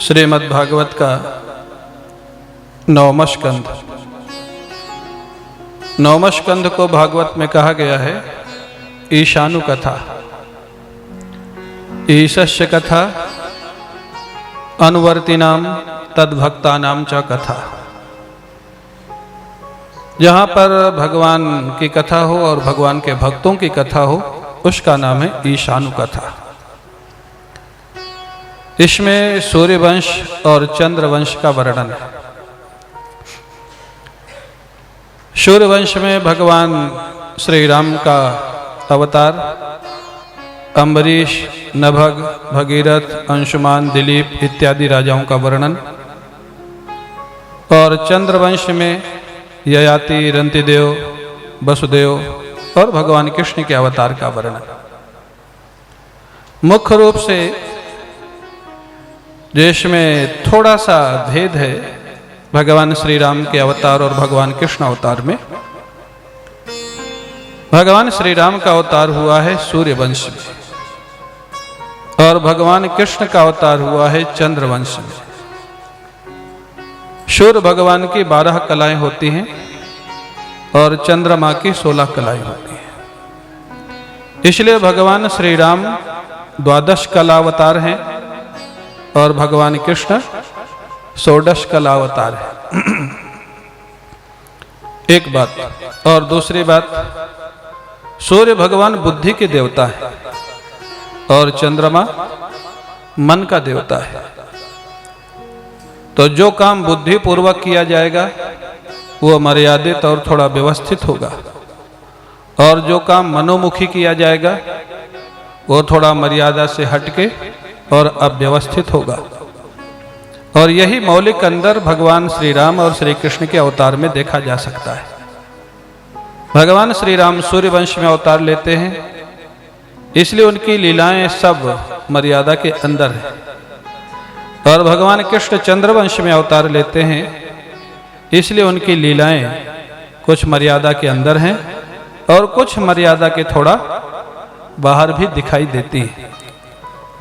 श्रीमद् भागवत का 9वां स्कंध। 9वां स्कंध को भागवत में कहा गया है ईशानु कथा। ईशस्य कथा अनुवर्तिनाम तद्भक्तानाम च कथा। जहाँ पर भगवान की कथा हो और भगवान के भक्तों की कथा हो उसका नाम है ईशानु कथा। इसमें सूर्यवंश और चंद्रवंश का वर्णन है। सूर्यवंश में भगवान श्री राम का अवतार, अम्बरीश, नभग, भगीरथ, अंशुमान, दिलीप इत्यादि राजाओं का वर्णन, और चंद्रवंश में ययाति, रंतिदेव, वसुदेव और भगवान कृष्ण के अवतार का वर्णन। मुख्य रूप से देश में थोड़ा सा भेद है भगवान श्री राम के अवतार और भगवान कृष्ण अवतार में। भगवान श्री राम का अवतार हुआ है सूर्यवंश में और भगवान कृष्ण का अवतार हुआ है चंद्रवंश में। सूर्य भगवान की 12 कलाएं होती हैं और चंद्रमा की 16 कलाएं होती हैं। इसलिए भगवान श्री राम 12 कला अवतार हैं और भगवान कृष्ण 16 कला अवतार है। एक बात। और दूसरी बात, सूर्य भगवान बुद्धि के देवता है और चंद्रमा मन का देवता है। तो जो काम बुद्धि पूर्वक किया जाएगा वो मर्यादित और थोड़ा व्यवस्थित होगा, और जो काम मनोमुखी किया जाएगा वो थोड़ा मर्यादा से हटके और अव्यवस्थित होगा। और यही मौलिक अंदर भगवान श्री राम और श्री कृष्ण के अवतार में देखा जा सकता है। भगवान श्री राम सूर्यवंश में अवतार लेते हैं, इसलिए उनकी लीलाएं सब मर्यादा के अंदर है। और भगवान कृष्ण चंद्रवंश में अवतार लेते हैं, इसलिए उनकी लीलाएं कुछ मर्यादा के अंदर हैं और कुछ मर्यादा के थोड़ा बाहर भी दिखाई देती है।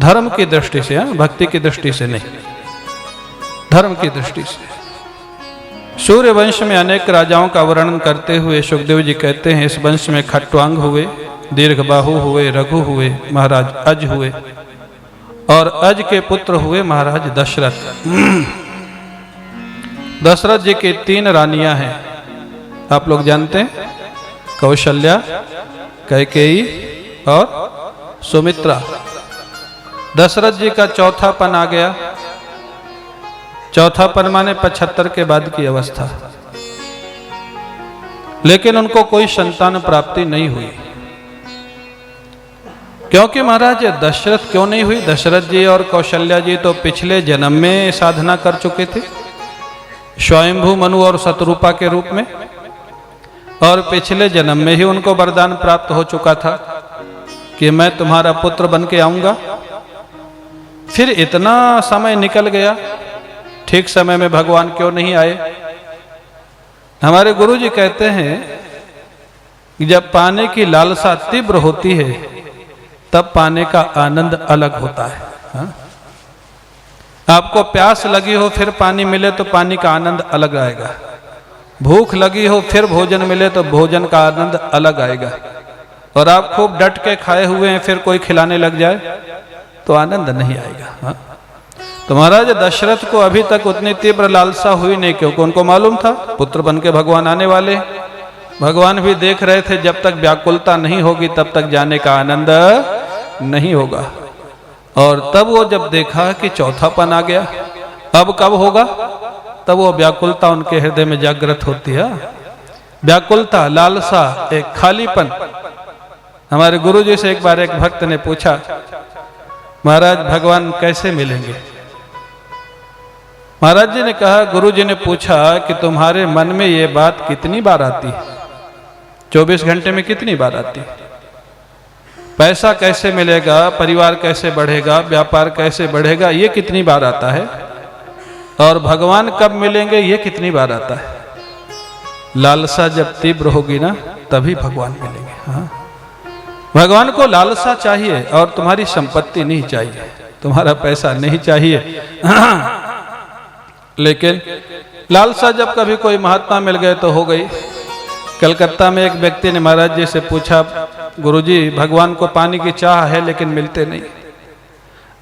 धर्म की दृष्टि से, भक्ति की दृष्टि से नहीं, धर्म की दृष्टि से। सूर्य वंश में अनेक राजाओं का वर्णन करते हुए सुखदेव जी कहते हैं, इस वंश में खट्वांग हुए, दीर्घबाहु हुए, रघु हुए, महाराज अज हुए, और अज के पुत्र हुए महाराज दशरथ। दशरथ जी की 3 रानियां हैं, आप लोग जानते हैं, कौशल्या, कैकेयी और सुमित्रा। दशरथ जी का चौथापन आ गया। चौथापन माने 75 के बाद की अवस्था, लेकिन उनको कोई संतान प्राप्ति नहीं हुई। क्योंकि महाराज दशरथ क्यों नहीं हुई? दशरथ जी और कौशल्या जी तो पिछले जन्म में साधना कर चुके थे, स्वयंभू मनु और शतरूपा के रूप में, और पिछले जन्म में ही उनको वरदान प्राप्त हो चुका था कि मैं तुम्हारा पुत्र बन के आऊंगा। फिर इतना समय निकल गया, ठीक समय में भगवान क्यों नहीं आए? हमारे गुरु जी कहते हैं कि जब पाने की लालसा तीव्र होती है तब पाने का आनंद अलग होता है। हा? आपको प्यास लगी हो फिर पानी मिले तो पानी का आनंद अलग आएगा। भूख लगी हो फिर भोजन मिले तो भोजन का आनंद अलग आएगा। और आप खूब डट के खाए हुए हैं, फिर कोई खिलाने लग जाए तो आनंद नहीं आएगा। हा? तो महाराज दशरथ को अभी तक उतनी तीव्र लालसा हुई नहीं, क्योंकि उनको मालूम था पुत्र बन के भगवान आने वाले। भगवान भी देख रहे थे जब तक व्याकुलता नहीं होगी तब तक जाने का आनंद नहीं होगा। और तब वो जब देखा कि चौथापन आ गया, अब कब होगा? तब वो व्याकुलता उनके हृदय में जागृत होती है। व्याकुलता, लालसा, एक खालीपन। हमारे गुरु जी से एक बार एक भक्त ने पूछा, महाराज भगवान कैसे मिलेंगे? महाराज जी ने कहा, गुरु जी ने पूछा कि तुम्हारे मन में ये बात कितनी बार आती है? 24 घंटे में कितनी बार आती है? पैसा कैसे मिलेगा, परिवार कैसे बढ़ेगा, व्यापार कैसे बढ़ेगा, ये कितनी बार आता है? और भगवान कब मिलेंगे, ये कितनी बार आता है? लालसा जब तीव्र होगी ना तभी भगवान मिलेंगे। हाँ, भगवान को लालसा चाहिए और तुम्हारी संपत्ति नहीं चाहिए। तुम्हारा पैसा नहीं चाहिए। लेकिन लालसा जब कभी कोई महात्मा मिल गए तो हो गई। कलकत्ता में एक व्यक्ति ने महाराज जी से पूछा, गुरुजी भगवान को पानी की चाह है लेकिन मिलते नहीं।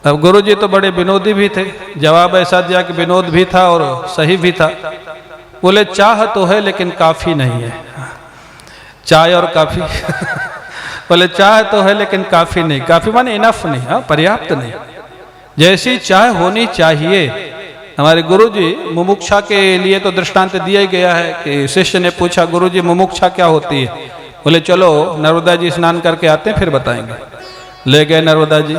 अब गुरुजी तो बड़े विनोदी भी थे, जवाब ऐसा दिया कि विनोद भी था और सही भी था। बोले चाह तो है लेकिन काफी नहीं है। चाय और काफी बोले चाह तो है लेकिन काफी नहीं। काफी माने इनफ नहीं, हाँ पर्याप्त नहीं। जैसी चाह होनी चाहिए। हमारे गुरुजी मुमुक्षा के लिए तो दृष्टांत दिया ही गया है कि शिष्य ने पूछा, गुरुजी मुमुक्षा क्या होती है? बोले चलो नर्मदा जी स्नान करके आते हैं फिर बताएंगे। ले गए नर्मदा जी।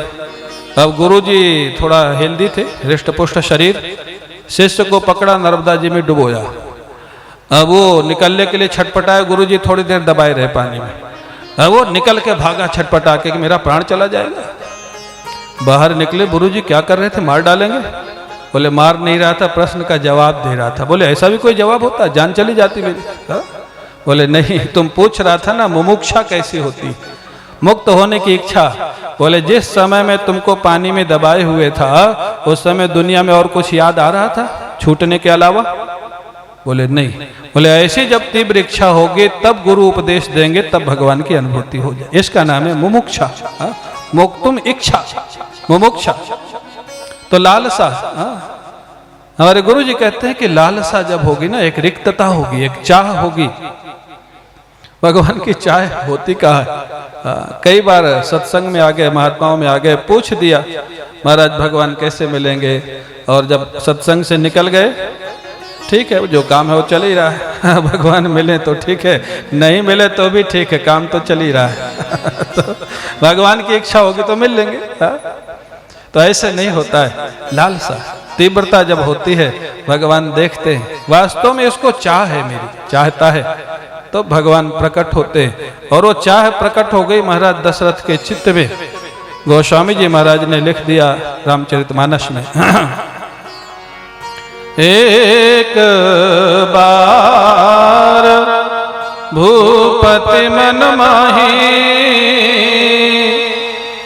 अब गुरुजी थोड़ा हेल्दी थे, हृष्ट पुष्ट शरीर। शिष्य को पकड़ा, नर्मदा जी में डुबोया। अब वो निकलने के लिए छटपटाए, गुरुजी थोड़ी देर दबाए रहे पानी में। अब वो निकल के भागा छटपटा के कि मेरा प्राण चला जाएगा। बाहर निकले, गुरुजी क्या कर रहे थे? मार डालेंगे? बोले मार नहीं रहा था, प्रश्न का जवाब दे रहा था। बोले ऐसा भी कोई जवाब होता? जान चली जाती मेरी। हा? बोले नहीं, तुम पूछ रहा था ना मुमुक्षा कैसी होती, मुक्त होने की इच्छा। बोले जिस समय में तुमको पानी में दबाए हुए था उस समय दुनिया में और कुछ याद आ रहा था छूटने के अलावा? बोले नहीं। बोले ऐसी जब तीव्र इच्छा होगी तब गुरु उपदेश देंगे, तब भगवान की अनुभूति हो जाए। इसका नाम है मुमुक्षा। मुक्तुम इच्छा, मुमुक्षा तो लालसा। हमारे गुरु जी कहते हैं कि लालसा जब होगी ना, एक रिक्तता होगी, एक चाह होगी। भगवान की चाह होती कहाँ है? कई बार सत्संग में आ गए, महात्माओं में आ गए, पूछ दिया महाराज भगवान कैसे मिलेंगे, और जब सत्संग से निकल गए, ठीक है जो काम है वो चल ही रहा है। भगवान मिले तो ठीक है, नहीं मिले तो भी ठीक है, काम तो चल ही रहा है। तो भगवान की इच्छा होगी तो मिल लेंगे। तो ऐसे नहीं होता है। लालसा तीव्रता जब होती है, भगवान देखते हैं वास्तव में इसको चाह है, मेरी चाहता है, तो भगवान प्रकट होते हैं। और वो चाह प्रकट हो गई महाराज दशरथ के चित्त में। गोस्वामी जी महाराज ने लिख दिया रामचरितमानस में, एक बार भूपति मन माही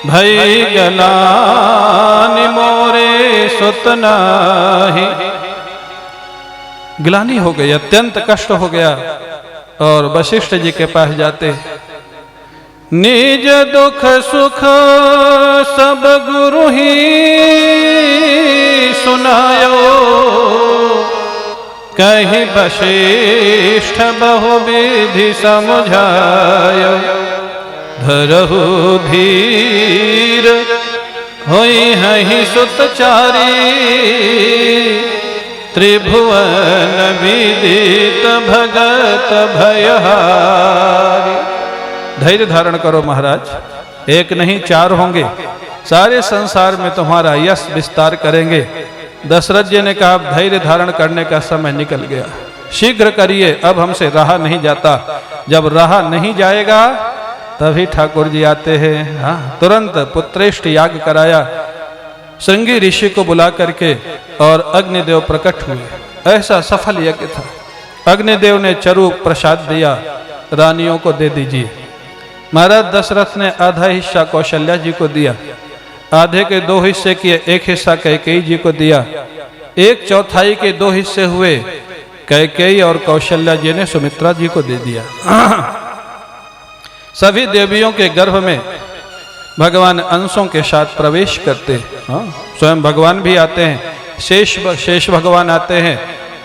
भई गलानि मोरे सुत नाहि। ग्लानि हो गई, अत्यंत कष्ट हो गया। और वशिष्ठ जी के पास जाते, निज दुख सुख सब गुरु ही सुनायो, कहीं वशिष्ठ बहु विधि समझायो। धरहु धीर होई हहि सुतचारी, त्रिभुवन विदित भगत भयहारी। धैर्य धारण करो महाराज, एक नहीं चार होंगे, सारे संसार में तुम्हारा यश विस्तार करेंगे। दशरथ जी ने कहा धैर्य धारण करने का समय निकल गया, शीघ्र करिए, अब हमसे रहा नहीं जाता। जब रहा नहीं जाएगा तभी ठाकुर जी आते हैं। हाँ, तुरंत पुत्रेष्ठ याग कराया श्रृंगी ऋषि को बुला करके, और अग्निदेव प्रकट हुए। ऐसा सफल यज्ञ था। अग्निदेव ने चरु प्रसाद दिया, रानियों को दे दीजिए। महाराज दशरथ ने आधा हिस्सा कौशल्या जी को दिया, आधे के 2 हिस्से किए, एक हिस्सा कैकेयी जी को दिया। 1/4 के 2 हिस्से हुए, कैकेयी और कौशल्या जी ने सुमित्रा जी को दे दिया। सभी देवियों के गर्भ में भगवान अंशों के साथ प्रवेश करते। हाँ, स्वयं भगवान भी आते हैं, शेष भगवान आते हैं।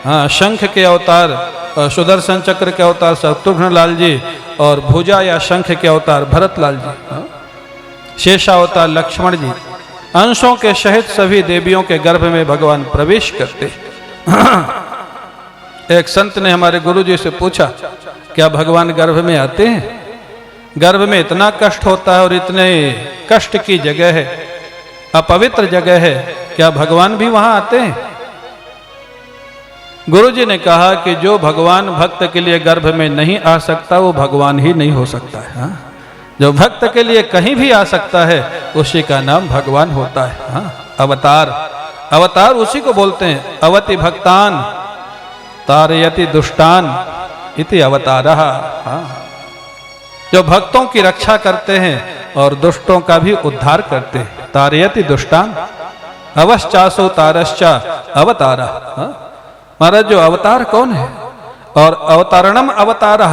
हाँ, शंख के अवतार, सुदर्शन चक्र के अवतार शत्रुघ्न लाल जी, और भुजा या शंख के अवतार भरत लाल जी। हाँ, शेषावतार लक्ष्मण जी। अंशों के सहित सभी देवियों के गर्भ में भगवान प्रवेश करते। एक संत ने हमारे गुरु जी से पूछा, क्या भगवान गर्भ में आते हैं? गर्भ में इतना कष्ट होता है और इतने कष्ट की जगह है, अपवित्र जगह है, क्या भगवान भी वहां आते हैं? गुरुजी ने कहा कि जो भगवान भक्त के लिए गर्भ में नहीं आ सकता वो भगवान ही नहीं हो सकता है। हाँ? जो भक्त के लिए कहीं भी आ सकता है उसी का नाम भगवान होता है। हाँ? अवतार, अवतार उसी को बोलते हैं। अवति भक्तान तारयति दुष्टान इति अवतारः। हाँ? जो भक्तों की रक्षा करते हैं और दुष्टों का भी उद्धार करते हैं। तारयति दुष्टान, अवश्चासोतारश्चा अवतारा। महाराज जो अवतार कौन है? और अवतारणम अवतारा,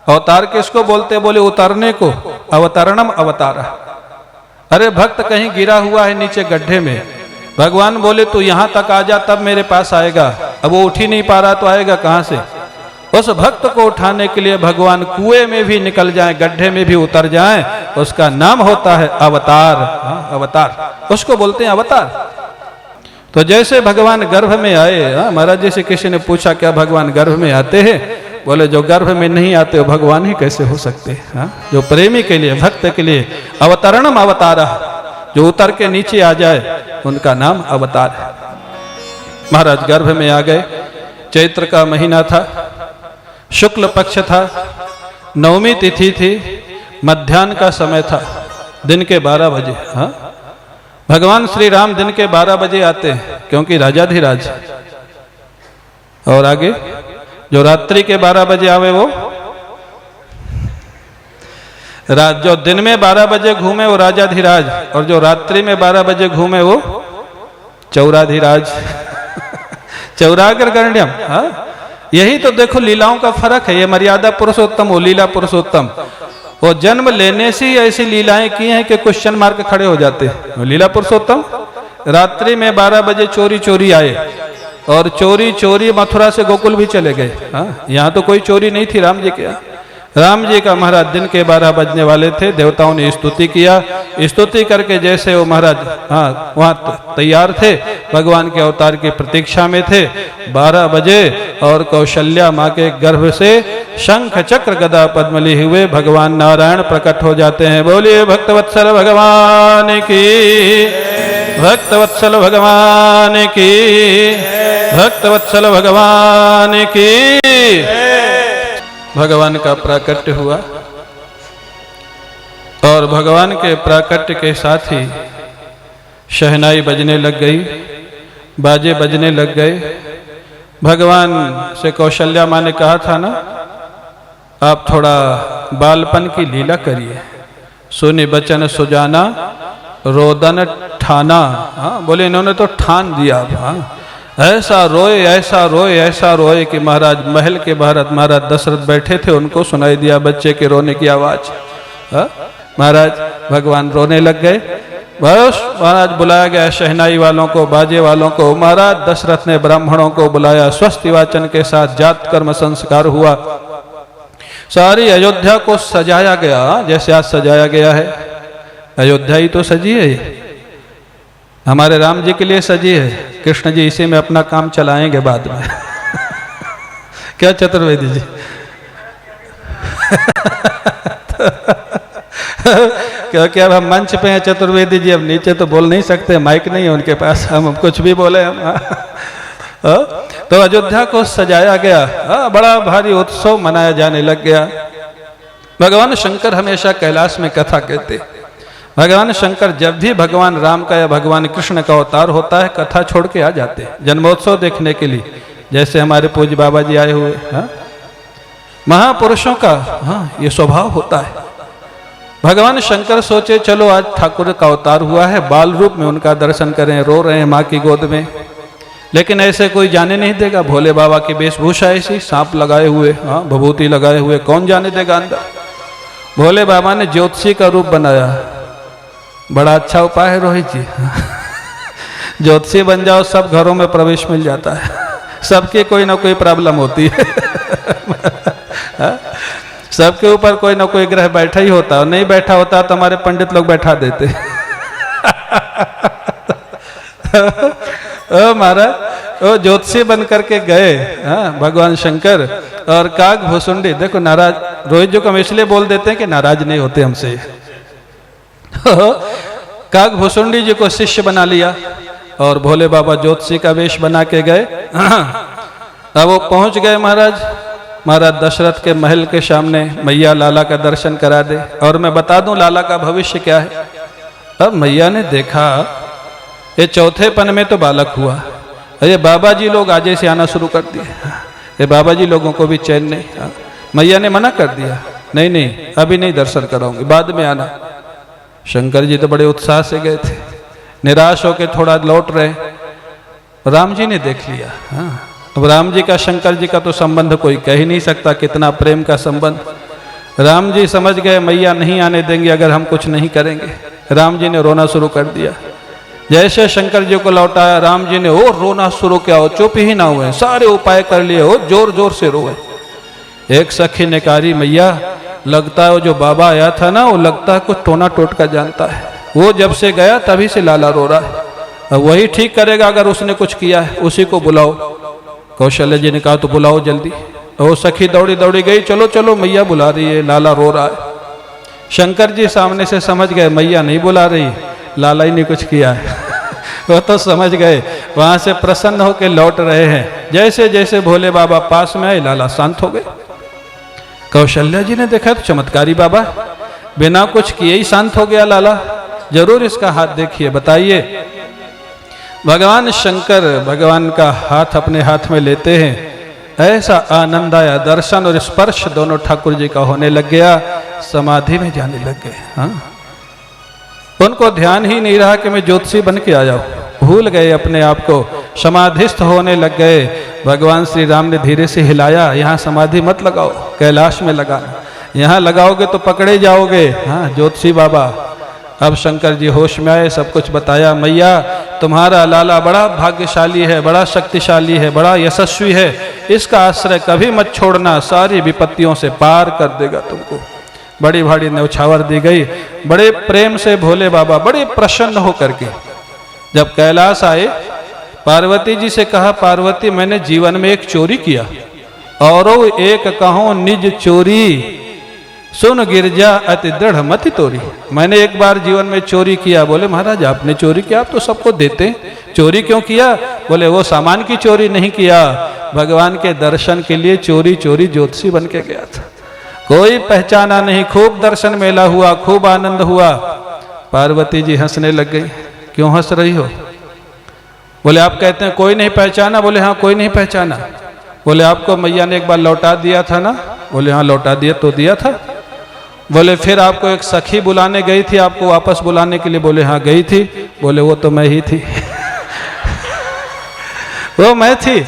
अवतार किसको बोलते? बोले उतारने को, अवतारणम अवतारा। अरे भक्त कहीं गिरा हुआ है नीचे गड्ढे में, भगवान बोले तू यहां तक आ जा तब मेरे पास आएगा। अब वो उठ ही नहीं पा रहा तो आएगा कहां से? उस भक्त को उठाने के लिए भगवान कुएं में भी निकल जाएं, गड्ढे में भी उतर जाएं, उसका नाम होता है अवतार। अवतार उसको बोलते हैं अवतार। तो जैसे भगवान गर्भ में आए, महाराज जी से किसी ने पूछा क्या भगवान गर्भ में आते हैं? बोले जो गर्भ में नहीं आते वो भगवान ही कैसे हो सकते? जो प्रेमी के लिए, भक्त के लिए अवतरणम अवतारा, जो उतर के नीचे आ जाए उनका नाम अवतार है। महाराज गर्भ में आ गए, चैत्र का महीना था, शुक्ल पक्ष था, नवमी तिथि थी, मध्याह्न का समय था, दिन के 12 बजे। भगवान श्री राम दिन के 12 बजे आते हैं क्योंकि राजाधिराज। और आगे जो रात्रि के 12 बजे आवे वो जो दिन में 12 बजे घूमे वो राजाधिराज, और जो रात्रि में 12 बजे घूमे वो चौराधिराज। चौरागर गण्यम। यही तो देखो लीलाओं का फर्क है। ये मर्यादा पुरुषोत्तम, वो लीला पुरुषोत्तम। वो जन्म लेने से ही ऐसी लीलाएं की हैं कि क्वेश्चन मार्क खड़े हो जाते हैं। लीला पुरुषोत्तम रात्रि में 12 बजे चोरी चोरी आए और चोरी चोरी मथुरा से गोकुल भी चले गए। यहाँ तो कोई चोरी नहीं थी राम जी के यहाँ। राम जी का महाराज दिन के 12 बजने वाले थे, देवताओं ने स्तुति किया, स्तुति करके जैसे वो महाराज वहाँ तैयार थे, भगवान के अवतार की प्रतीक्षा में थे। 12 बजे और कौशल्या माँ के गर्भ से शंख चक्र गदा पद्म लिए हुए भगवान नारायण प्रकट हो जाते हैं। बोलिए भक्तवत्सल भगवान की, भक्तवत्सल भगवान की, भक्तवत्सल भगवान की। भगवान का प्राकट्य हुआ और भगवान के प्राकट्य के साथ ही शहनाई बजने लग गई, बाजे बजने लग गए। भगवान से कौशल्या माँ ने कहा था ना, आप थोड़ा बालपन की लीला करिए। सुनी बचन सुजाना रोदन ठाना। बोले इन्होंने तो ठान दिया। ऐसा रोए ऐसा रोए ऐसा रोए कि महाराज महल के बाहर महाराज दशरथ बैठे थे, उनको सुनाई दिया बच्चे के रोने की आवाज। महाराज भगवान रोने लग गए। बस महाराज बुलाया गया शहनाई वालों को, बाजे वालों को। महाराज दशरथ ने ब्राह्मणों को बुलाया, स्वस्ति वाचन के साथ जात कर्म संस्कार हुआ। सारी अयोध्या को सजाया गया जैसे आज सजाया गया है। अयोध्या ही तो सजी है, हमारे राम जी के लिए सजी है। कृष्ण जी इसी में अपना काम चलाएंगे बाद में। क्या चतुर्वेदी जी? क्योंकि अब हम मंच पे हैं चतुर्वेदी जी, अब नीचे तो बोल नहीं सकते, माइक नहीं है उनके पास, हम कुछ भी बोले हम। तो अयोध्या को सजाया गया, बड़ा भारी उत्सव मनाया जाने लग गया। भगवान शंकर हमेशा कैलाश में कथा कहते। भगवान शंकर जब भी भगवान राम का या भगवान कृष्ण का अवतार होता है, कथा छोड़ के आ जाते हैं जन्मोत्सव देखने के लिए। जैसे हमारे पूज्य बाबा जी आए हुए। महापुरुषों का ये स्वभाव होता है। भगवान शंकर सोचे चलो आज ठाकुर का अवतार हुआ है, बाल रूप में उनका दर्शन करें। रो रहे हैं माँ की गोद में, लेकिन ऐसे कोई जाने नहीं देगा। भोले बाबा की वेशभूषा ऐसी, सांप लगाए हुए, भभूति लगाए हुए, कौन जाने देगा अंदर। भोले बाबा ने ज्योतिषी का रूप बनाया। बड़ा अच्छा उपाय है रोहित जी। ज्योतिषी बन जाओ, सब घरों में प्रवेश मिल जाता है। सबके कोई ना कोई प्रॉब्लम होती है। सबके ऊपर कोई ना कोई ग्रह बैठा ही होता है, नहीं बैठा होता तो हमारे पंडित लोग बैठा देते। महाराज वो ज्योतिषी बन करके गए भगवान शंकर। और काग भुसुंडी देखो नाराज, रोहित जी को हम इसलिए बोल देते हैं कि नाराज नहीं होते हमसे। काग भुसुंडी जी को शिष्य बना लिया और भोले बाबा ज्योतिषी का वेश बना के गए। अब वो पहुंच गए महाराज दशरथ के महल के सामने। मैया लाला का दर्शन करा दे। और मैं बता दूं लाला का भविष्य क्या है। अब मैया ने देखा ये चौथेपन में तो बालक हुआ, ये बाबा जी लोग आजे से आना शुरू कर दिए। ये बाबा जी लोगों को भी चैन नहीं। मैया ने मना कर दिया, नहीं नहीं अभी नहीं दर्शन कराऊंगी, बाद में आना। शंकर जी तो बड़े उत्साह से गए थे। निराश होकर थोड़ा लौट रहे, राम जी ने देख लिया। हाँ, अब राम जी का शंकर जी का तो संबंध कोई कह ही नहीं सकता, कितना प्रेम का संबंध। राम जी समझ गए मैया नहीं आने देंगे अगर हम कुछ नहीं करेंगे। राम जी ने रोना शुरू कर दिया। जैसे शंकर जी को लौटाया, राम जी ने और रोना शुरू किया, हो चुप ही ना हुए, सारे उपाय कर लिए, हो जोर जोर से रोए। एक सखी ने कहा मैया, लगता है वो जो बाबा आया था ना, वो लगता है कुछ टोना टोटका जानता है, वो जब से गया तभी से लाला रो रहा है, अब वही ठीक करेगा अगर उसने कुछ किया है, उसी को बुलाओ। कौशल्य जी ने कहा तो बुलाओ जल्दी। वो सखी दौड़ी दौड़ी गई, चलो चलो मैया बुला रही है, लाला रो रहा है। शंकर जी सामने से समझ गए मैया नहीं बुला रही, लाला ही ने कुछ किया है। वो तो समझ गए, वहां से प्रसन्न होकर लौट रहे हैं। जैसे जैसे भोले बाबा पास में आए, लाला शांत हो गए। कौशल्या जी ने देखा तो चमत्कारी बाबा, बिना कुछ किए ही शांत हो गया लाला, जरूर इसका हाथ देखिए, बताइए। भगवान शंकर भगवान का हाथ अपने हाथ में लेते हैं, ऐसा आनंद आया, दर्शन और स्पर्श दोनों ठाकुर जी का होने लग गया, समाधि में जाने लग गए। हाँ, उनको ध्यान ही नहीं रहा कि मैं ज्योतिषी बन के आ जाऊं, भूल गए अपने आप को, समाधिस्थ होने लग गए। भगवान श्री राम ने धीरे से हिलाया, यहाँ समाधि मत लगाओ, कैलाश में लगाना, यहाँ लगाओगे तो पकड़े जाओगे। हाँ, ज्योतिषी बाबा। अब शंकर जी होश में आए, सब कुछ बताया, मैया तुम्हारा लाला बड़ा भाग्यशाली है, बड़ा शक्तिशाली है, बड़ा यशस्वी है, इसका आश्रय कभी मत छोड़ना, सारी विपत्तियों से पार कर देगा तुमको। बड़ी भारी न्यौछावर दी गई। बड़े प्रेम से भोले बाबा बड़े प्रसन्न होकर के जब कैलाश आए, पार्वती जी से कहा, पार्वती मैंने जीवन में एक चोरी किया, और एक कहो निज चोरी, सुन गिरजा अति दृढ़ मति तोरी। मैंने एक बार जीवन में चोरी किया। बोले महाराज आपने चोरी किया, आप तो सबको देते, चोरी क्यों किया? बोले वो सामान की चोरी नहीं किया, भगवान के दर्शन के लिए चोरी चोरी ज्योतिषी बन के गया था, कोई पहचाना नहीं, खूब दर्शन मेला हुआ, खूब आनंद हुआ। पार्वती जी हंसने लग गई, क्यों हंस रही हो? बोले आप कहते हैं कोई नहीं पहचाना? बोले हाँ कोई नहीं पहचाना। बोले आपको मैया ने एक बार लौटा दिया था ना? बोले हाँ लौटा दिया तो दिया था। बोले फिर आपको एक सखी बुलाने गई थी, आपको वापस बुलाने के लिए? बोले हाँ गई थी। बोले वो तो मैं ही थी। वो मैं थी,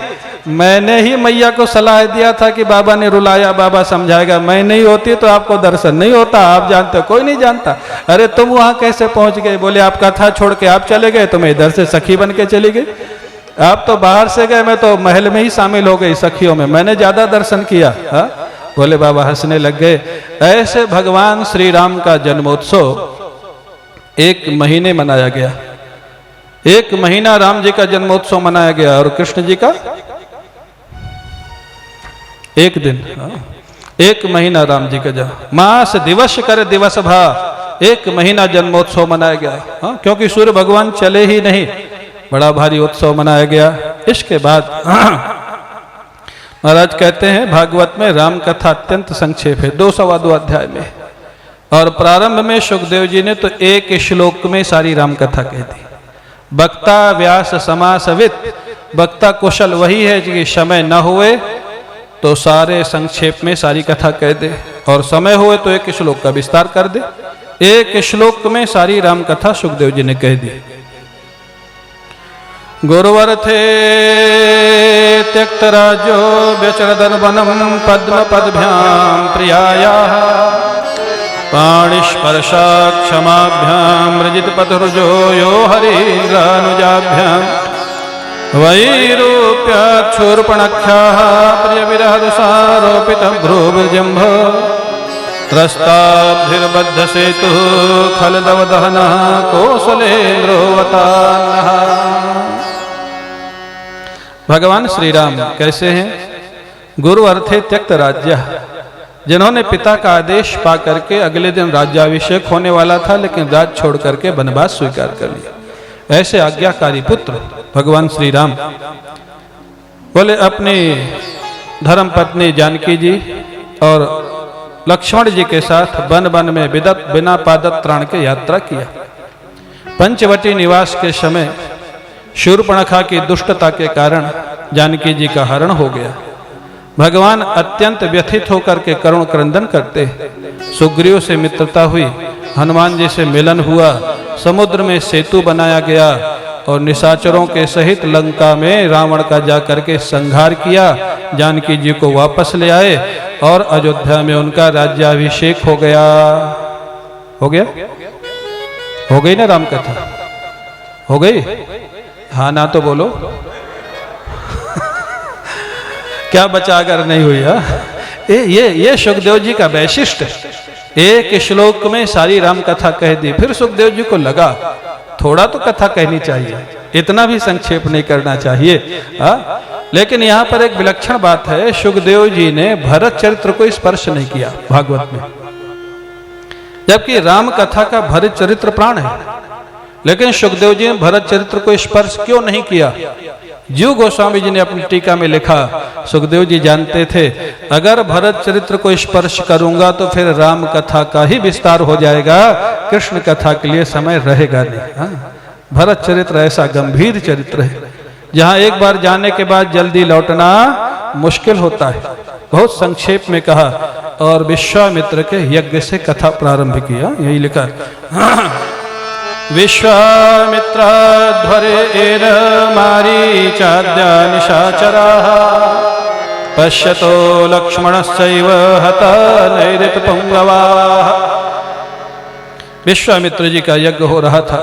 मैंने ही मैया को सलाह दिया था कि बाबा ने रुलाया, बाबा समझाएगा, मैं नहीं होती तो आपको दर्शन नहीं होता, आप जानते हो, कोई नहीं जानता। अरे तुम वहां कैसे पहुंच गए? बोले आप कथा छोड़ के आप चले गए तो मैं इधर से सखी बन के चली गई, आप तो बाहर से गए, मैं तो महल में ही शामिल हो गई सखियों में, मैंने ज्यादा दर्शन किया। हा? बोले बाबा हंसने लग गए। ऐसे भगवान श्री राम का जन्मोत्सव 1 महीने मनाया गया, 1 महीना राम जी का जन्मोत्सव मनाया गया, और कृष्ण जी का 1 दिन। 1 महीना राम जी का जन्म, मास दिवस कर दिवस भा, 1 महीना जन्मोत्सव मनाया गया। हाँ, क्योंकि सूर्य भगवान चले ही नहीं, बड़ा भारी उत्सव मनाया गया। इसके बाद महाराज कहते हैं भागवत में राम कथा अत्यंत संक्षेप है, 202 अध्याय में, और प्रारंभ में सुखदेव जी ने तो 1 श्लोक में सारी राम कथा कह दी। वक्ता व्यास समासवित, वक्ता कुशल वही है कि समय न हुए तो सारे संक्षेप में सारी कथा कह दे, और समय हुए तो 1 श्लोक का विस्तार कर दे। 1 श्लोक में सारी राम कथा सुखदेव जी ने कह दी। गुरुवर थे त्यक्त राजो व्यचरदन वनम पद्म पदभ्याम प्रियाया, पाणिस्पर्शा क्षमाभ्याम रजित पथरुजो यो हरीन्द्रानुजाभ्याम, वैरूप्याच्छूर्पणख्याः प्रिय विरहदुषारोपित भ्रूविजम्भ, त्रस्ताब्धिर्बद्ध सेतुः खलदवदहनः कौसलेन्द्रोऽवतान्नः। भगवान श्री राम कैसे हैं? गुरु अर्थे त्यक्त राज्य, जिन्होंने पिता का आदेश पा करके अगले दिन राज्याभिषेक होने वाला था, लेकिन राज छोड़ करके वनवास स्वीकार कर लिया। ऐसे आज्ञाकारी पुत्र भगवान श्री राम। बोले अपनी धर्म पत्नी जानकी जी और लक्ष्मण जी के साथ वन वन में बिना पादत त्राण के यात्रा किया। पंचवटी निवास के समय शूर्पणखा की दुष्टता के कारण जानकी जी का हरण हो गया। भगवान अत्यंत व्यथित होकर के करुण क्रंदन करते, सुग्रीव से मित्रता हुई हनुमान जी से मिलन हुआ, समुद्र में सेतु बनाया गया और निशाचरों के सहित लंका में रावण का जाकर के संहार किया, जानकी जी को वापस ले आए और अयोध्या में उनका राज्याभिषेक हो गया। हो गया? हो गई ना राम कथा? हो गई? हाँ ना तो बोलो। क्या बचा अगर नहीं हुई? ये सुखदेव जी का वैशिष्ट है। एक श्लोक में सारी राम कथा कह दी। फिर सुखदेव जी को लगा थोड़ा तो कथा कहनी चाहिए, इतना भी संक्षेप नहीं करना चाहिए। लेकिन यहाँ पर एक विलक्षण बात है, सुखदेव जी ने भरत चरित्र को स्पर्श नहीं किया भागवत में, जबकि राम कथा का भरत चरित्र प्राण है। लेकिन सुखदेव जी ने भरत चरित्र को स्पर्श क्यों नहीं किया? जीव गोस्वामी जी ने अपनी टीका में लिखा, सुखदेव जी जानते थे अगर भरत चरित्र को स्पर्श करूंगा तो फिर राम कथा का ही विस्तार हो जाएगा, कृष्ण कथा के लिए समय रहेगा नहीं। भरत चरित्र ऐसा गंभीर चरित्र है जहां एक बार जाने के बाद जल्दी लौटना मुश्किल होता है। बहुत संक्षेप में कहा और विश्वामित्र के यज्ञ से कथा प्रारंभ किया। यही लिखा, विश्वामित्राध्वरेण मारीचाद्या निशाचराः पश्यतो लक्ष्मणस्यैव हता नैरितपुंगवाः। विश्वामित्र जी का यज्ञ हो रहा था,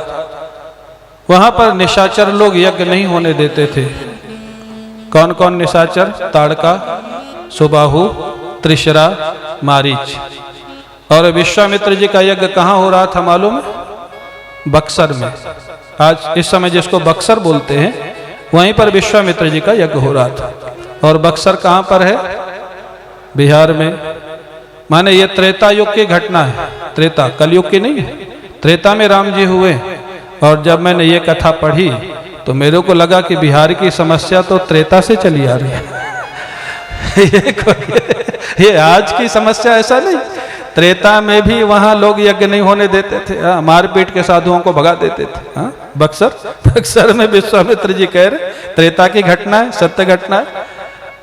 वहां पर निशाचर लोग यज्ञ नहीं होने देते थे। कौन कौन निशाचर? ताड़का, सुबाहु, त्रिशरा, मारीच। और विश्वामित्र जी का यज्ञ कहां हो रहा था मालूम है? बक्सर में। आज इस समय जिसको बक्सर बोलते हैं वहीं पर विश्वामित्र जी का यज्ञ हो रहा था। और बक्सर कहां पर है? बिहार में। माने ये त्रेता युग की घटना है, त्रेता कलयुग की नहीं है। त्रेता में राम जी हुए। और जब मैंने ये कथा पढ़ी तो मेरे को लगा कि बिहार की समस्या तो त्रेता से चली आ रही है। ये आज की समस्या ऐसा नहीं, त्रेता में भी वहां लोग यज्ञ नहीं होने देते थे, मारपीट के साधुओं को भगा देते थे। बक्सर में विश्वामित्र जी कह रहे त्रेता की घटना है, सत्य घटना है।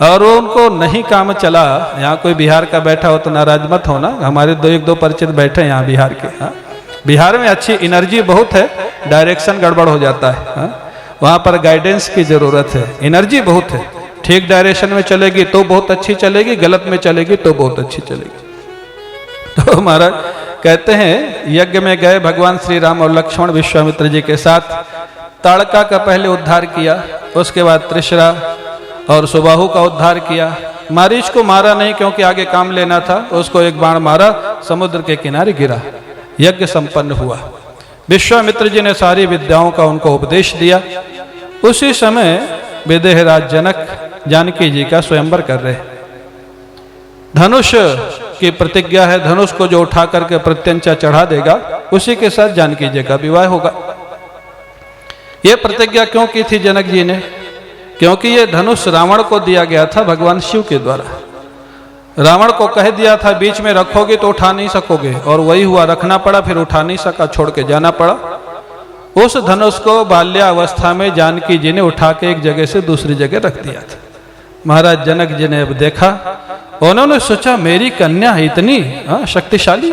और उनको नहीं काम चला। यहाँ कोई बिहार का बैठा हो तो नाराज मत होना, हमारे एक दो परिचित बैठे यहाँ बिहार के। बिहार में अच्छी एनर्जी बहुत है, डायरेक्शन गड़बड़ हो जाता है। वहां पर गाइडेंस की जरूरत है, एनर्जी बहुत है। ठीक डायरेक्शन में चलेगी तो बहुत अच्छी चलेगी, गलत में चलेगी तो बहुत अच्छी चलेगी। तो महाराज कहते हैं यज्ञ में गए भगवान श्री राम और लक्ष्मण विश्वामित्र जी के साथ। ताड़का का पहले उद्धार किया, उसके बाद त्रिशरा और सुबाहु का उद्धार किया। मारीच को मारा नहीं क्योंकि आगे काम लेना था, उसको एक बाण मारा, समुद्र के किनारे गिरा। यज्ञ संपन्न हुआ। विश्वामित्र जी ने सारी विद्याओं का उनको उपदेश दिया। उसी समय विदेहराज जनक जानकी जी का स्वयंवर कर रहे। धनुष की प्रतिज्ञा है, धनुष को जो उठा करके प्रत्यंचा चढ़ा देगा उसी के साथ जानकी जी का विवाह होगा। यह प्रतिज्ञा क्यों की थी जनक जी ने? क्योंकि यह धनुष रावण को दिया गया था भगवान शिव के द्वारा। रावण को कह दिया था बीच में रखोगे तो उठा नहीं सकोगे, और वही हुआ, रखना पड़ा, फिर उठा नहीं सका, छोड़ के जाना पड़ा। उस धनुष को बाल्यावस्था में जानकी जी ने उठा के एक जगह से दूसरी जगह रख दिया था। महाराज जनक जी ने अब देखा, उन्होंने सोचा मेरी कन्या इतनी शक्तिशाली,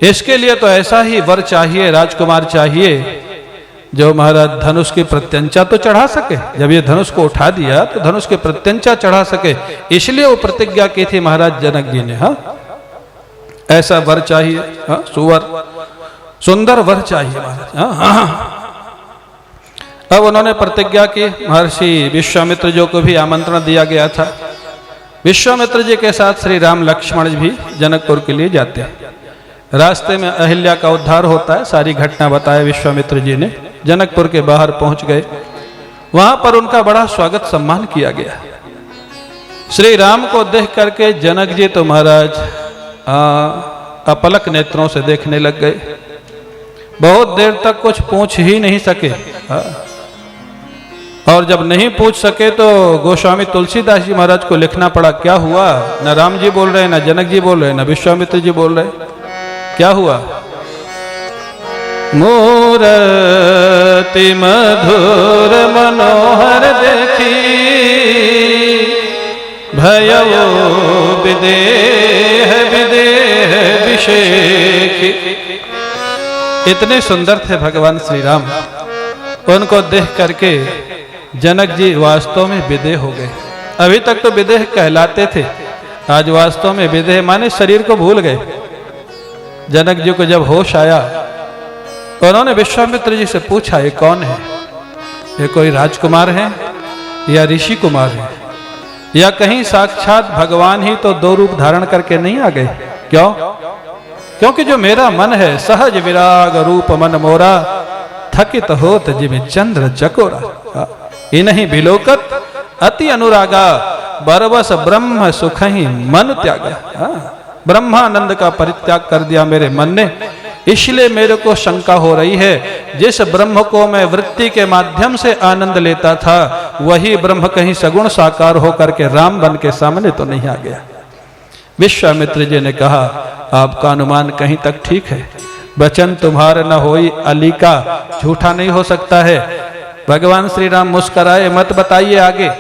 इसके लिए तो ऐसा ही वर चाहिए, राजकुमार चाहिए जो महाराज धनुष की प्रत्यंचा तो चढ़ा सके। जब ये धनुष को उठा दिया तो धनुष के प्रत्यंचा चढ़ा सके, इसलिए वो प्रतिज्ञा की थी महाराज जनक जी ने। ऐसा वर चाहिए, सुवर सुंदर वर चाहिए महाराज। अब उन्होंने प्रतिज्ञा की। महर्षि विश्वामित्र जी को भी आमंत्रण दिया गया था। विश्वामित्र जी के साथ श्री राम लक्ष्मण भी जनकपुर के लिए जाते हैं। रास्ते में अहिल्या का उद्धार होता है, सारी घटना बताया विश्वामित्र जी ने। जनकपुर के बाहर पहुंच गए, वहां पर उनका बड़ा स्वागत सम्मान किया गया। श्री राम को देख करके जनक जी तो महाराज अपलक नेत्रों से देखने लग गए। बहुत देर तक कुछ पूछ ही नहीं सके। और जब नहीं पूछ सके तो गोस्वामी तुलसीदास जी महाराज को लिखना पड़ा, क्या हुआ? न राम जी बोल रहे, न जनक जी बोल रहे, न विश्वामित्र जी बोल रहे, क्या हुआ? मूरति मधुर मनोहर देखी भयो विदेह विदेह विषेखी। इतने सुंदर थे भगवान श्री राम। उनको देख करके जनक जी वास्तव में विदेह हो गए। अभी तक तो विदेह कहलाते थे, आज वास्तव में विदेह माने शरीर को भूल गए। जनक जी को जब होश आया तो उन्होंने विश्वामित्र जी से पूछा, ये कौन है? ये कोई राजकुमार है या ऋषि कुमार है या कहीं साक्षात भगवान ही तो दो रूप धारण करके नहीं आ गए? क्यों? क्योंकि जो मेरा मन है सहज विराग रूप मन मोरा, थकित होत जिम चंद्र चकोरा। इन्हीं बिलोकत अति अनुरागा, बरबस ब्रह्म सुख ही मन त्यागा। ब्रह्मानंद का परित्याग कर दिया मेरे मन ने, इसलिए मेरे को शंका हो रही है, जिस ब्रह्म को मैं वृत्ति के माध्यम से आनंद लेता था वही ब्रह्म कहीं सगुण साकार होकर के राम बन के सामने तो नहीं आ गया। विश्वामित्र जी ने कहा, आपका अनुमान कहीं तक ठीक है, वचन तुम्हारा न होई अली का झूठा नहीं हो सकता है। भगवान श्री राम मुस्कुराए, मत बताइए आगे,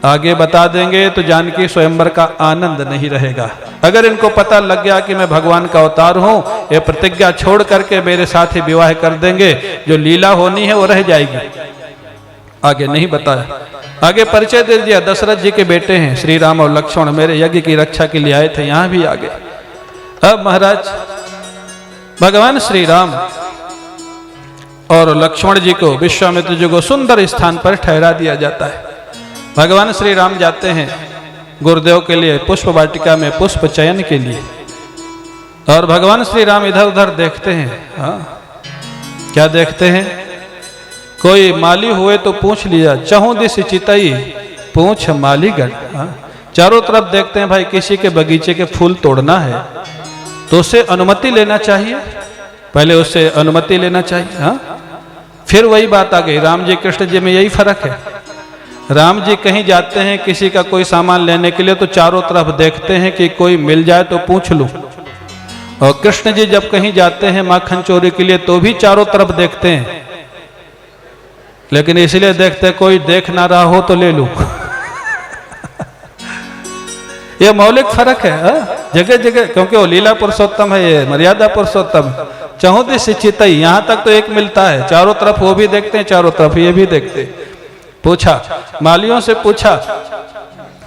आगे बता देंगे तो जानकी स्वयंवर का आनंद नहीं रहेगा। अगर इनको पता लग गया कि मैं भगवान का अवतार हूं, ये प्रतिज्ञा छोड़ करके मेरे साथ ही विवाह कर देंगे, जो लीला होनी है वो रह जाएगी। आगे नहीं बताया, आगे परिचय दे दिया, दशरथ जी के बेटे हैं श्री राम और लक्ष्मण, मेरे यज्ञ की रक्षा के लिए आए थे, यहां भी आ गए। अब महाराज भगवान श्री राम और लक्ष्मण जी को, विश्वामित्र जी को सुंदर स्थान पर ठहरा दिया जाता है। भगवान श्री राम जाते हैं गुरुदेव के लिए पुष्प वाटिका में पुष्प चयन के लिए, और भगवान श्री राम इधर उधर देखते हैं। क्या देखते हैं? कोई माली हुए तो पूछ लिया, चहु दिस चितई पूछ मालीगढ़। चारों तरफ देखते हैं, भाई किसी के बगीचे के फूल तोड़ना है तो उससे अनुमति लेना चाहिए, पहले उससे अनुमति लेना चाहिए। फिर वही बात आ गई, राम जी कृष्ण जी में यही फर्क है। राम जी कहीं जाते हैं किसी का कोई सामान लेने के लिए तो चारों तरफ देखते हैं कि कोई मिल जाए तो पूछ लूं, और कृष्ण जी जब कहीं जाते हैं माखन चोरी के लिए तो भी चारों तरफ देखते हैं, लेकिन इसलिए देखते हैं कोई देख ना रहा हो तो ले लूं। ये मौलिक फर्क है जगह जगह, क्योंकि वो लीला पुरुषोत्तम है, ये मर्यादा पुरुषोत्तम। चहुदिस चितई, यहां तक तो एक मिलता है, चारों तरफ वो भी देखते हैं, चारों तरफ ये भी देखते हैं। पूछा, मालियों से पूछा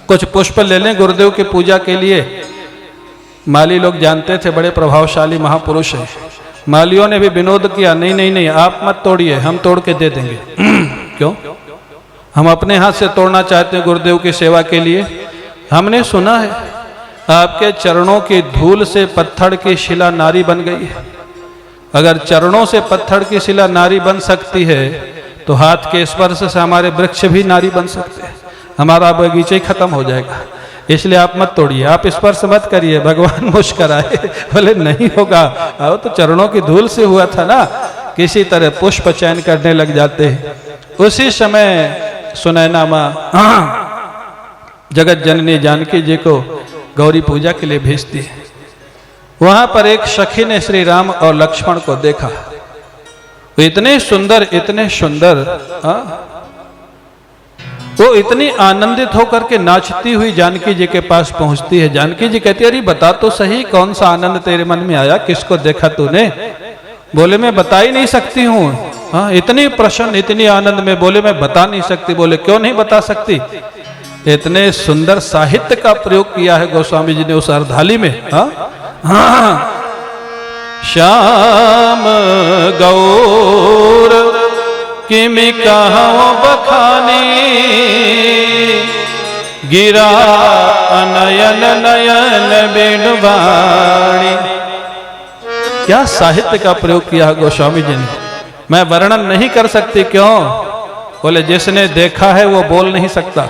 कुछ पुष्प ले लें गुरुदेव की पूजा के लिए। माली लोग जानते थे बड़े प्रभावशाली महापुरुष हैं। मालियों ने भी विनोद किया, नहीं नहीं नहीं, आप मत तोड़िए, हम तोड़ के दे देंगे। क्यों? हम अपने हाथ से तोड़ना चाहते हैं गुरुदेव की सेवा के लिए। हमने सुना है आपके चरणों की धूल से पत्थर की शिला नारी बन गई है। अगर चरणों से पत्थर की शिला नारी बन सकती है तो हाथ के स्पर्श से हमारे वृक्ष भी नारी बन सकते हैं, हमारा बगीचा ही खत्म हो जाएगा। इसलिए आप मत तोड़िए, आप स्पर्श मत करिए। भगवान मुस्कुराए, बोले नहीं होगा, वो तो चरणों की धूल से हुआ था ना। किसी तरह पुष्प चयन करने लग जाते हैं। उसी समय सुनैना माँ जगत जननी जानकी जी को गौरी पूजा के लिए भेजती है। वहां पर एक सखी ने श्री राम और लक्ष्मण को देखा, इतने सुंदर वो इतनी आनंदित होकर के नाचती हुई जानकी जी के पास पहुंचती है। जानकी जी कहती है, अरे बता तो सही, कौन सा आनंद तेरे मन में आया, किसको देखा तूने? बोले मैं बता ही नहीं सकती हूँ। इतनी प्रसन्न, इतनी आनंद में, बोले मैं बता नहीं सकती। बोले क्यों नहीं बता सकती? इतने सुंदर साहित्य का प्रयोग किया है गोस्वामी जी ने उस अर्धाली में। श्याम गौर किमि कहूं बखानी, गिरा अनयन नयन बेणुवाणी। क्या साहित्य का प्रयोग किया है गोस्वामी जी ने, मैं वर्णन नहीं कर सकती। क्यों? बोले जिसने देखा है वो बोल नहीं सकता,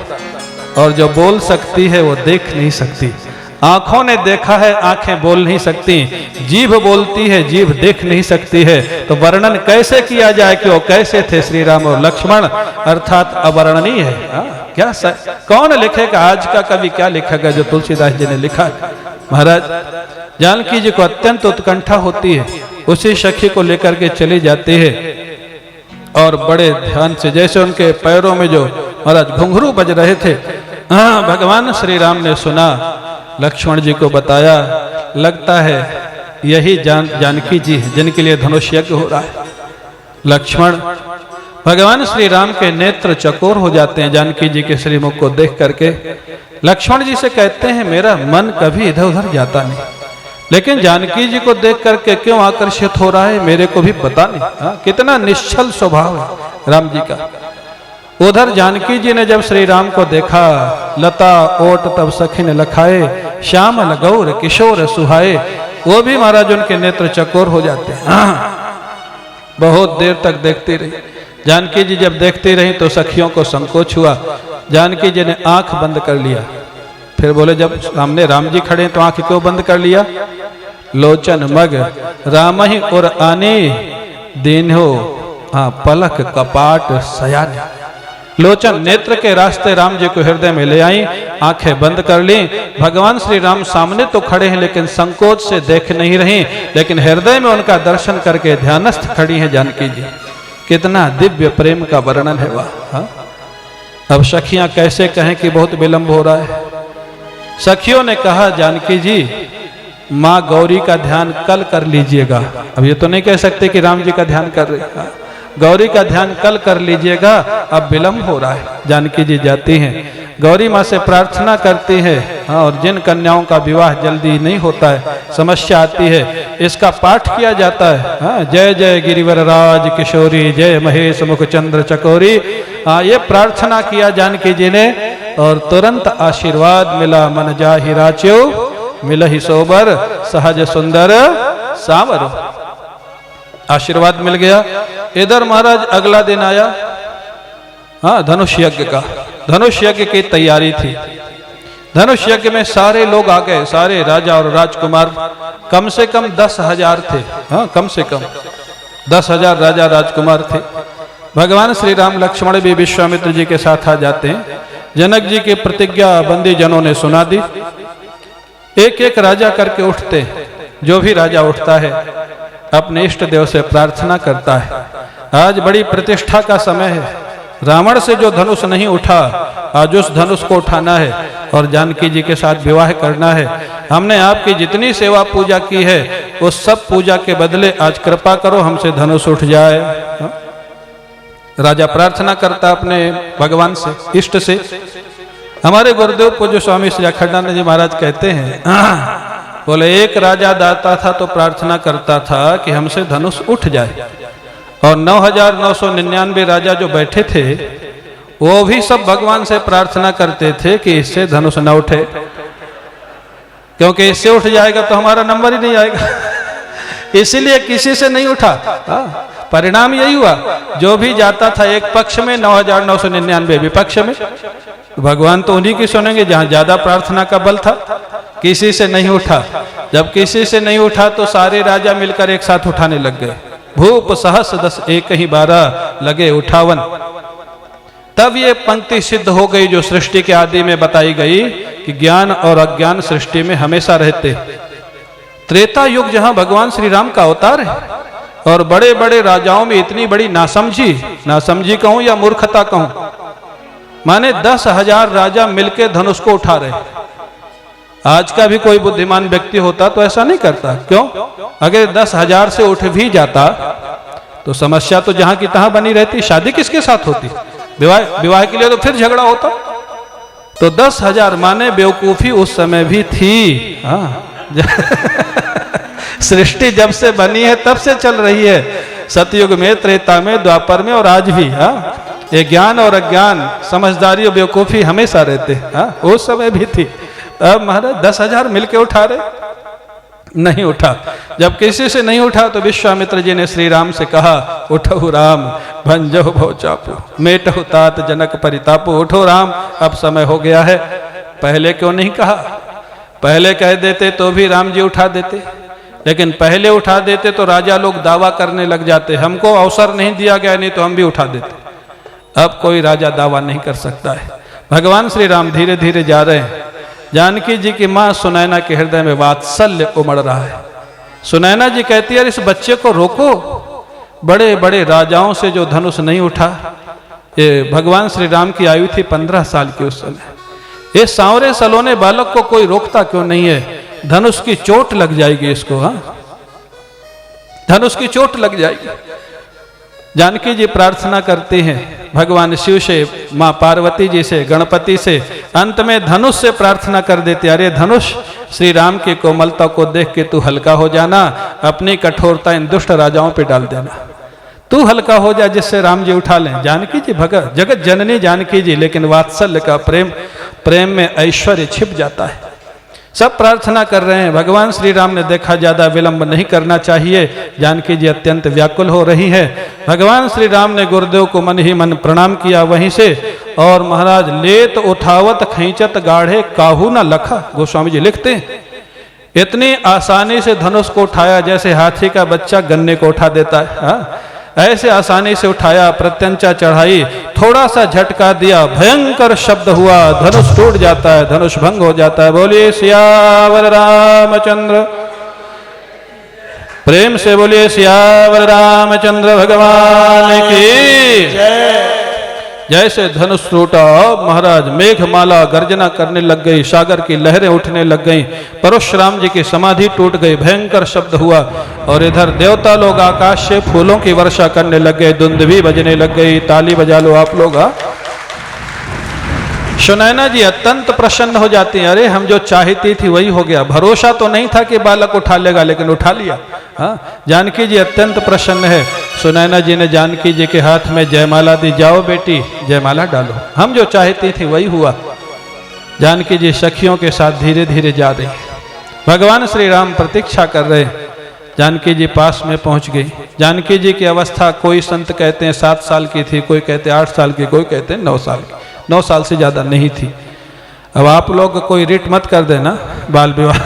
और जो बोल सकती है वो देख नहीं सकती। आंखों ने देखा है, आंखें बोल नहीं सकती। जीभ बोलती है, जीभ देख नहीं सकती है। तो वर्णन कैसे किया जाए कि वो कैसे थे श्री राम और लक्ष्मण, अर्थात अवर्णनीय है। क्या कौन लिखेगा? आज का कवि क्या लिखेगा जो तुलसीदास जी ने लिखा? महाराज जानकी जी को अत्यंत उत्कंठा होती है, उसी सखी को लेकर के चली जाती है, और बड़े ध्यान से, जैसे उनके पैरों में जो महाराज घुंघरू बज रहे थे, भगवान श्री राम ने सुना, लक्ष्मण जी को बताया। लगता है यही जानकी जी हैं जिनके लिए धनुष यज्ञ हो रहा है। लक्ष्मण भगवान श्री राम के नेत्र चकोर हो जाते हैं जानकी जी के श्रीमुख को देख करके। लक्ष्मण जी से कहते हैं मेरा मन कभी इधर उधर जाता नहीं, लेकिन जानकी जी को देख करके क्यों आकर्षित हो रहा है मेरे को भी पता नहीं। कितना निश्चल स्वभाव है राम जी का। उधर जानकी जी ने जब श्री राम को देखा, लता ओट तब सखी ने लखाए, श्यामल गौर किशोर सुहाए, वो भी महाराज उनके नेत्र चकोर हो जाते हैं। बहुत देर तक देखती रही जानकी जी। जब देखती रही तो सखियों को संकोच हुआ। जानकी जी ने आंख बंद कर लिया। फिर बोले जब सामने राम जी खड़े तो आंख क्यों बंद कर लिया? लोचन मग राम ही और आने दिन हो, पलक कपाट सयाने। लोचन नेत्र के रास्ते राम जी को हृदय में ले आई, आंखें बंद कर ली। भगवान श्री राम सामने तो खड़े हैं लेकिन संकोच से देख नहीं रही, लेकिन हृदय में उनका दर्शन करके ध्यानस्थ खड़ी हैं जानकी जी। कितना दिव्य प्रेम का वर्णन है वह। अब सखियां कैसे कहें कि बहुत विलंब हो रहा है। सखियों ने कहा जानकी जी माँ गौरी का ध्यान कल कर लीजिएगा। अब ये तो नहीं कह सकते कि राम जी का ध्यान कर रहे, गौरी का ध्यान कल कर लीजिएगा, अब विलंब हो रहा है। जानकी जी जाती हैं, गौरी माँ से प्रार्थना करती है। और जिन कन्याओं का विवाह जल्दी नहीं होता है, समस्या आती है, इसका पाठ किया जाता है। जय जय गिरिवर राज किशोरी, जय महेश मुख चंद्र चकोरी। ये प्रार्थना किया जानकी जी ने और तुरंत आशीर्वाद मिला। मन जाहि राच्यो मिलहि सोबर, सहज सुंदर सावर। आशीर्वाद मिल गया। इधर महाराज अगला दिन आया धनुष यज्ञ का। धनुष यज्ञ की तैयारी थी। धनुष यज्ञ में सारे लोग आ गए, सारे राजा और राजकुमार। कम से कम 10,000 थे। कम से कम 10,000 राजा राजकुमार थे। भगवान श्री राम लक्ष्मण भी विश्वामित्र जी के साथ आ जाते हैं। जनक जी की प्रतिज्ञा बंदी जनों ने सुना दी। एक एक राजा करके उठते, जो भी राजा उठता है अपने इष्ट देव से प्रार्थना करता है। आज बड़ी प्रतिष्ठा का समय है। रावण से जो धनुष नहीं उठा, आज उस धनुष को उठाना है और जानकी जी के साथ विवाह करना है। हमने आपकी जितनी सेवा पूजा की है उस सब पूजा के बदले आज कृपा करो हमसे धनुष उठ जाए। राजा प्रार्थना करता अपने भगवान से, इष्ट से। हमारे गुरुदेव पूज्य स्वामी श्री अखंडानंद जी महाराज कहते हैं, बोले एक राजा दाता था तो प्रार्थना करता था कि हमसे धनुष उठ जाए, और 9,999 राजा जो बैठे थे वो भी सब भगवान से प्रार्थना करते थे कि इससे धनुष न उठे, क्योंकि इससे उठ जाएगा तो हमारा नंबर ही नहीं आएगा। इसीलिए किसी से नहीं उठा। परिणाम यही हुआ, जो भी जाता था एक पक्ष में, 9,999 विपक्ष में। भगवान तो उन्हीं की सुनेंगे जहां ज्यादा प्रार्थना का बल था। किसी से नहीं उठा। जब किसी से नहीं उठा तो सारे राजा मिलकर एक साथ उठाने लग गए। भूप सहस 10 एक ही 12 लगे उठावन। तब ये पंक्ति सिद्ध हो गई जो सृष्टि के आदि में बताई गई कि ज्ञान और अज्ञान सृष्टि में हमेशा रहते। त्रेता युग जहां भगवान श्री राम का अवतार है और बड़े बड़े राजाओं में इतनी बड़ी नासमझी कहूं या मूर्खता कहूं, माने 10,000 राजा मिलके धनुष को उठा रहे। आज का भी कोई बुद्धिमान व्यक्ति होता तो ऐसा नहीं करता। क्यों? अगर 10,000 से उठ भी जाता तो समस्या तो जहां की तहां बनी रहती। शादी किसके साथ होती? विवाह के लिए तो फिर झगड़ा होता। तो 10,000 माने बेवकूफी उस समय भी थी। सृष्टि जब से बनी है तब से चल रही है। सतयुग में, त्रेता में, द्वापर में और आज भी। ये ज्ञान और अज्ञान, समझदारी और बेवकूफी हमेशा रहते। उस समय भी थी। अब महाराज 10,000 मिलके उठा रहे, नहीं उठा। जब किसी से नहीं उठा तो विश्वामित्र जी ने श्री राम से कहा, उठो राम भंजो भव चापू, मेटहु तात जनक परितापू। उठो राम, अब समय हो गया है। पहले क्यों नहीं कहा? पहले कह देते तो भी राम जी उठा देते, लेकिन पहले उठा देते तो राजा लोग दावा करने लग जाते, हमको अवसर नहीं दिया गया, नहीं तो हम भी उठा देते। अब कोई राजा दावा नहीं कर सकता है। भगवान श्री राम धीरे धीरे जा रहे हैं। जानकी जी की मां सुनैना के हृदय में वात्सल्य उमड़ रहा है। सुनैना जी कहती है, इस बच्चे को रोको, बड़े बड़े राजाओं से जो धनुष नहीं उठा। ये भगवान श्री राम की आयु थी 15 साल की उस समय। ये सांवरे सलोने बालक को कोई रोकता क्यों नहीं है? धनुष की चोट लग जाएगी इसको। धनुष की चोट लग जाएगी। जानकी जी प्रार्थना करती हैं भगवान शिव से, माँ पार्वती जी से, गणपति से, अंत में धनुष से प्रार्थना कर देती, अरे धनुष, श्री राम की कोमलता को देख के तू हल्का हो जाना, अपनी कठोरता इन दुष्ट राजाओं पे डाल देना, तू हल्का हो जा जिससे राम जी उठा लें। जानकी जी भगत जगत जननी जानकी जी, लेकिन वात्सल्य का प्रेम में ऐश्वर्य छिप जाता है। सब प्रार्थना कर रहे हैं, भगवान श्री राम ने देखा ज्यादा विलंब नहीं करना चाहिए, जानकी जी अत्यंत व्याकुल हो रही है। भगवान श्री राम ने गुरुदेव को मन ही मन प्रणाम किया वहीं से, और महाराज लेत उठावत खींचत गाढ़े काहू न लखा, गोस्वामी जी लिखते हैं, इतनी आसानी से धनुष को उठाया जैसे हाथी का बच्चा गन्ने को उठा देता है, ऐसे आसानी से उठाया, प्रत्यंचा चढ़ाई, थोड़ा सा झटका दिया, भयंकर शब्द हुआ, धनुष टूट जाता है, धनुष भंग हो जाता है। बोलिए सियावर रामचंद्र, प्रेम से बोलिए सियावर रामचंद्र भगवान की जय। जैसे धनुष टूटा, महाराज मेघमाला गर्जना करने लग गई, सागर की लहरें उठने लग गईं, परशुराम जी की समाधि टूट गई, भयंकर शब्द हुआ, और इधर देवता लोग आकाश से फूलों की वर्षा करने लग गए, धुंध भी बजने लग गई। ताली बजा लो आप लोग। सुनैना जी अत्यंत प्रसन्न हो जाती हैं, अरे हम जो चाहती थी वही हो गया। भरोसा तो नहीं था कि बालक उठा लेगा, लेकिन उठा लिया। जानकी जी अत्यंत प्रसन्न है। सुनैना जी ने जानकी जी के हाथ में जयमाला दी, जाओ बेटी जयमाला डालो, हम जो चाहती थी वही हुआ। जानकी जी सखियों के साथ धीरे धीरे जा रही, भगवान श्री राम प्रतीक्षा कर रहे। जानकी जी पास में पहुंच गई। जानकी जी की अवस्था कोई संत कहते हैं 7 साल की थी, कोई कहते 8 साल की, कोई कहते 9 साल की, 9 साल से ज्यादा नहीं थी। अब आप लोग कोई रिट मत कर देना बाल विवाह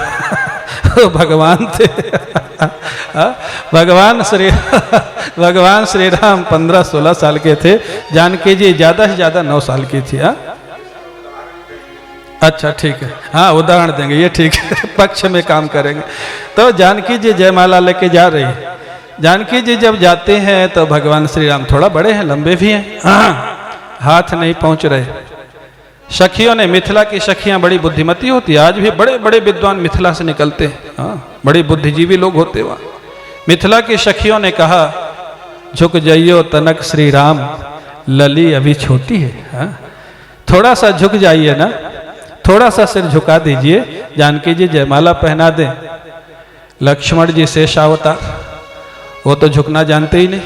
भगवान थे भगवान श्री राम 15-16 साल के थे, जानकी जी ज्यादा से ज्यादा 9 साल की थी। अच्छा ठीक है, हाँ उदाहरण देंगे, ये ठीक है, पक्ष में काम करेंगे। तो जानकी जी जयमाला लेके जा रही है। जानकी जी जब जाते हैं तो भगवान श्री राम थोड़ा बड़े हैं, लंबे भी हैं, हाथ नहीं पहुंच रहे। सखियों ने, मिथिला की सखियां बड़ी बुद्धिमती होती है, आज भी बड़े बड़े विद्वान मिथिला से निकलते हैं, बड़े बुद्धिजीवी लोग होते वहां। मिथिला की सखियों ने कहा, झुक जाइयो तनक श्री राम, लली अभी छोटी है, थोड़ा सा झुक जाइए ना, थोड़ा सा सिर झुका दीजिए। जानकी जी जयमाला पहना दें। लक्ष्मण जी शेषावतार, वो तो झुकना जानते ही नहीं,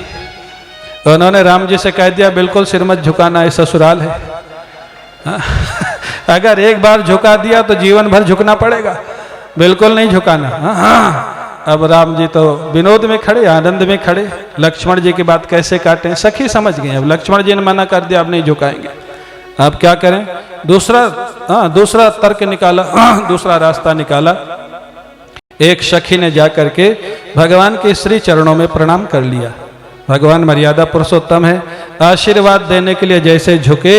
उन्होंने राम जी से कह दिया बिल्कुल सिर मत झुकाना, ये ससुराल है। अगर एक बार झुका दिया तो जीवन भर झुकना पड़ेगा, बिल्कुल नहीं झुकाना। अब राम जी तो विनोद में खड़े, आनंद में खड़े, लक्ष्मण जी की बात कैसे काटें, सखी समझ गए। अब लक्ष्मण जी ने मना कर दिया, अब नहीं झुकाएंगे, अब क्या करें। दूसरा तर्क निकाला, दूसरा रास्ता निकाला। एक सखी ने जाकर के भगवान के श्री चरणों में प्रणाम कर लिया। भगवान मर्यादा पुरुषोत्तम है, आशीर्वाद देने के लिए जैसे झुके,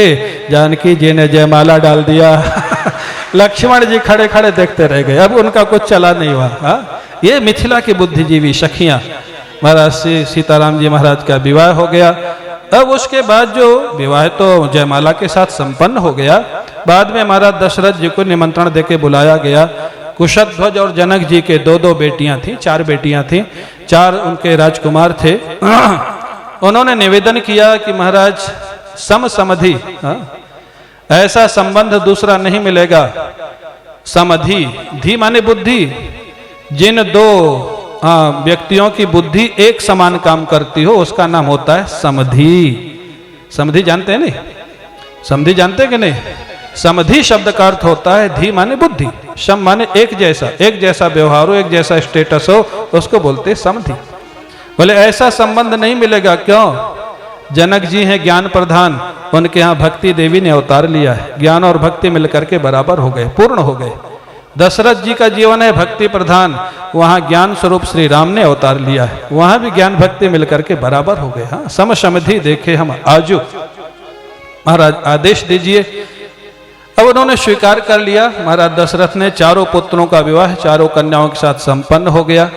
जानकी जी ने जयमाला डाल दिया। लक्ष्मण जी खड़े खड़े देखते रह गए, अब उनका कुछ चला नहीं हुआ। ये मिथिला की बुद्धिजीवी सखियां। महाराज सीताराम जी महाराज का विवाह हो गया। अब उसके बाद जो विवाह तो जयमाला के साथ संपन्न हो गया, बाद में महाराज दशरथ जी को निमंत्रण देके बुलाया गया। कुशध्वज और जनक जी के 2-2 बेटियां थी, 4 बेटियां थी, 4 उनके राजकुमार थे। उन्होंने निवेदन किया कि महाराज समधि, ऐसा संबंध दूसरा नहीं मिलेगा। समधि, धी माने बुद्धि, जिन 2 व्यक्तियों की बुद्धि एक समान काम करती हो उसका नाम होता है समधि। समधि जानते हैं नहीं? समधि जानते कि नहीं? समधि शब्द का अर्थ होता है धी माने बुद्धि, सम माने एक जैसा व्यवहार हो, एक जैसा स्टेटस हो, उसको बोलते समधि। बोले ऐसा संबंध नहीं मिलेगा। क्यों? जनक जी हैं ज्ञान प्रधान, उनके यहाँ भक्ति देवी ने अवतार लिया है, ज्ञान और भक्ति मिलकर के बराबर हो गए, पूर्ण हो गए। दशरथ जी का जीवन है भक्ति प्रधान, वहां ज्ञान स्वरूप श्री राम ने अवतार लिया है, वहां भी ज्ञान भक्ति मिलकर के बराबर हो गए। हाँ, समधि देखे हम आजू, महाराज आदेश दीजिए। अब उन्होंने स्वीकार कर लिया। महाराज दशरथ ने 4 पुत्रों का विवाह 4 कन्याओं के साथ संपन्न हो गया।